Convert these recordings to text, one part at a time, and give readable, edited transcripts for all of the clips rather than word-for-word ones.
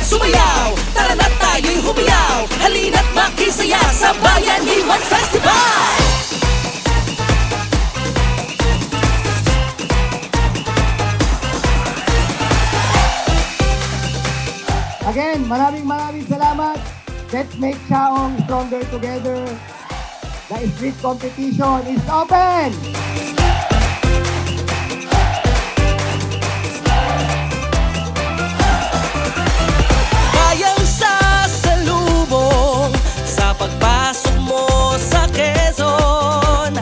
Sumayaw, tara na tayo'y humiyaw. Halina't makisaya sa Bayanihan Festival. Again, maraming salamat. Let's make Chaong stronger together. The street competition is open! Bayang sasalubong sa pagpasok mo sa Quezon.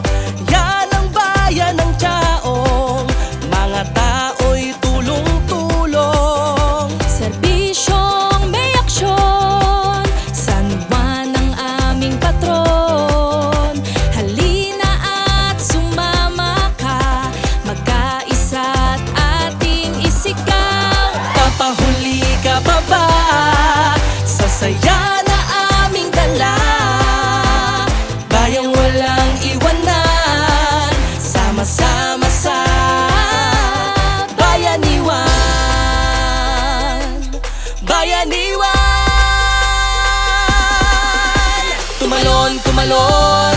Yan ang bayan ng Chaong, mga tao'y tulong-tulong. Serbisyong may aksyon, San Juan ang aming patron. Halina at sumama ka, magkaisa't ating isigaw. Papahuli ka pa ba sa saya na aming dala? Bayang walang iwanan, sama-sama sa Bayanihan. Bayanihan! Tumalon,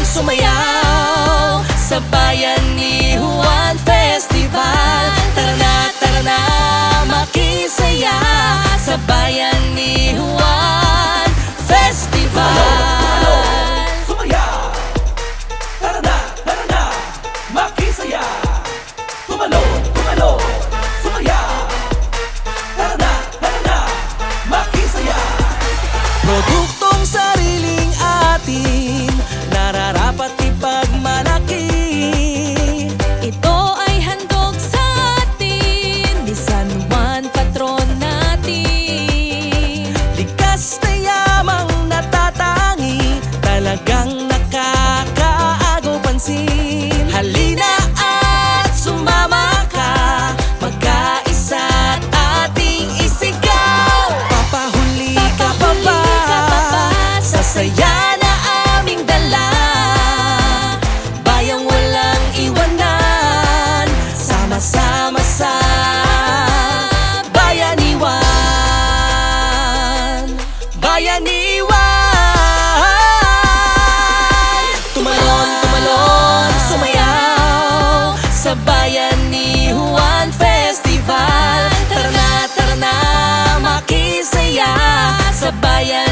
sumayaw sa Bayanihan Festival. Tara na, makisaya sa Bayanihan Festival. Sumayaw! Tara na, makisaya. Tumalon, sumayaw. Tara na, makisaya. Produktong sariling atin, nararapat ipagmalaki. Ito ay handog sa atin, ni San Juan patron natin. Likas na yamang natatangi, talagang nakakaagaw pansin. Halina at sumama ka, magkaisa't ating isigaw. Papahuli ka pa ba sa saya na aming dala? Bayang walang iwanan, sama-sama sa Bayanihan. Tumalon, sumayaw sa Bayanihan Festival. Tara na, makisaya sa Bayanihan.